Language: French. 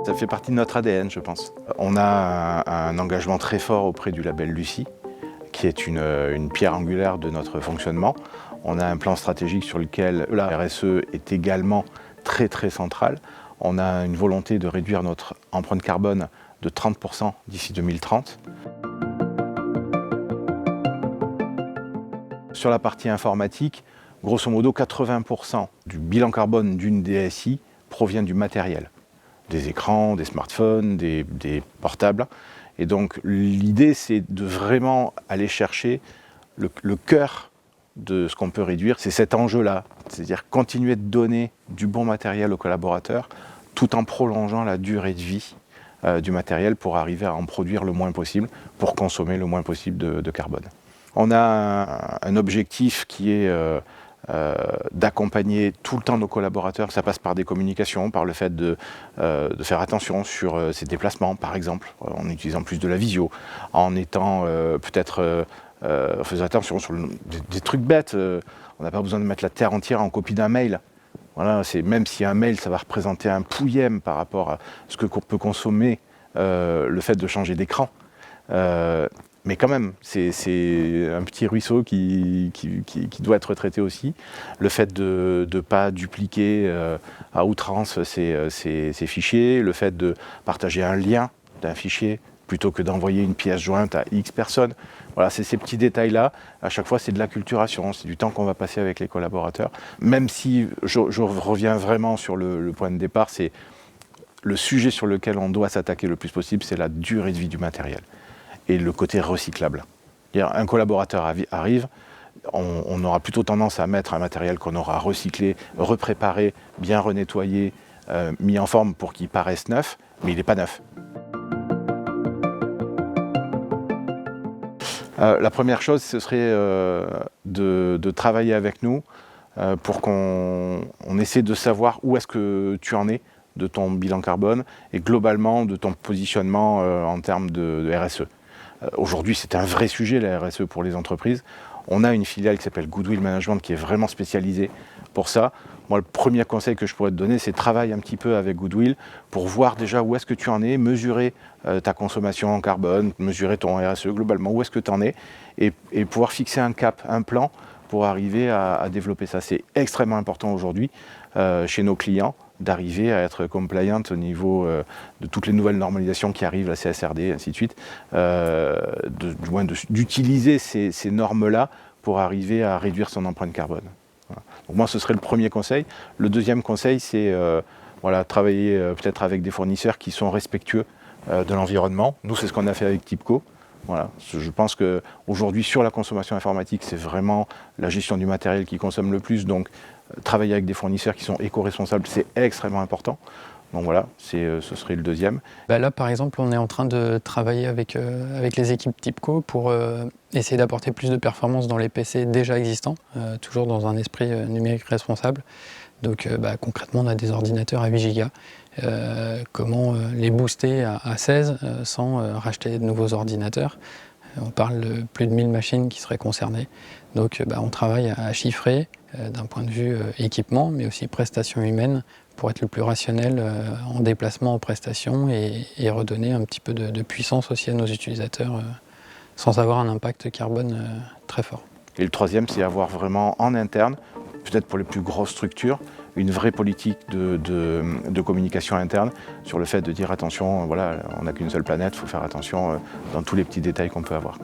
Ça fait partie de notre ADN, je pense. On a un engagement très fort auprès du label Lucie, qui est une pierre angulaire de notre fonctionnement. On a un plan stratégique sur lequel la RSE est également très centrale. On a une volonté de réduire notre empreinte carbone de 30% d'ici 2030. Sur la partie informatique, grosso modo 80% du bilan carbone d'une DSI provient du matériel. Des écrans, des smartphones, des portables. Et donc l'idée, c'est de vraiment aller chercher le cœur de ce qu'on peut réduire. C'est cet enjeu-là, c'est-à-dire continuer de donner du bon matériel aux collaborateurs tout en prolongeant la durée de vie du matériel pour arriver à en produire le moins possible, pour consommer le moins possible de carbone. On a un objectif qui est d'accompagner tout le temps nos collaborateurs. Ça passe par des communications, par le fait de faire attention sur ces déplacements, par exemple, en utilisant plus de la visio, en étant en faisant attention sur des trucs bêtes. On n'a pas besoin de mettre la terre entière en copie d'un mail. Voilà, même si un mail, ça va représenter un pouillème par rapport à ce que peut consommer le fait de changer d'écran. Mais quand même, c'est un petit ruisseau qui doit être traité aussi. Le fait de ne pas dupliquer à outrance ces fichiers, le fait de partager un lien d'un fichier plutôt que d'envoyer une pièce jointe à X personnes. Voilà, c'est ces petits détails-là. À chaque fois, c'est de l'acculturation, c'est du temps qu'on va passer avec les collaborateurs. Même si je reviens vraiment sur le point de départ, c'est le sujet sur lequel on doit s'attaquer le plus possible, c'est la durée de vie du matériel et le côté recyclable. Un collaborateur arrive, on aura plutôt tendance à mettre un matériel qu'on aura recyclé, repréparé, bien renettoyé, mis en forme pour qu'il paraisse neuf, mais il n'est pas neuf. La première chose, ce serait de travailler avec nous pour qu'on essaie de savoir où est-ce que tu en es de ton bilan carbone et globalement de ton positionnement en termes de RSE. Aujourd'hui, c'est un vrai sujet, la RSE pour les entreprises. On a une filiale qui s'appelle Goodwill Management qui est vraiment spécialisée pour ça. Moi, le premier conseil que je pourrais te donner, c'est travailler un petit peu avec Goodwill pour voir déjà où est-ce que tu en es, mesurer ta consommation en carbone, mesurer ton RSE globalement, où est-ce que tu en es, et pouvoir fixer un cap, un plan pour arriver à développer ça. C'est extrêmement important aujourd'hui chez nos clients d'arriver à être compliant au niveau de toutes les nouvelles normalisations qui arrivent, la CSRD, ainsi de suite, d'utiliser ces normes-là pour arriver à réduire son empreinte carbone. Voilà. Donc moi, ce serait le premier conseil. Le deuxième conseil, c'est travailler peut-être avec des fournisseurs qui sont respectueux de l'environnement. Nous, c'est ce qu'on a fait avec TIPCO. Voilà. Je pense qu'aujourd'hui, sur la consommation informatique, c'est vraiment la gestion du matériel qui consomme le plus. Donc, travailler avec des fournisseurs qui sont éco-responsables, c'est extrêmement important. Donc voilà, ce serait le deuxième. Là, par exemple, on est en train de travailler avec les équipes TIPCO pour essayer d'apporter plus de performance dans les PC déjà existants, toujours dans un esprit numérique responsable. Donc concrètement, on a des ordinateurs à 8 Go. Comment les booster à 16 sans racheter de nouveaux ordinateurs. On parle de plus de 1000 machines qui seraient concernées. Donc on travaille à chiffrer d'un point de vue équipement, mais aussi prestations humaines pour être le plus rationnel en déplacement, en prestations et redonner un petit peu de puissance aussi à nos utilisateurs sans avoir un impact carbone très fort. Et le troisième, c'est avoir vraiment en interne, peut-être pour les plus grosses structures, une vraie politique de communication interne sur le fait de dire attention, voilà, on n'a qu'une seule planète, il faut faire attention dans tous les petits détails qu'on peut avoir.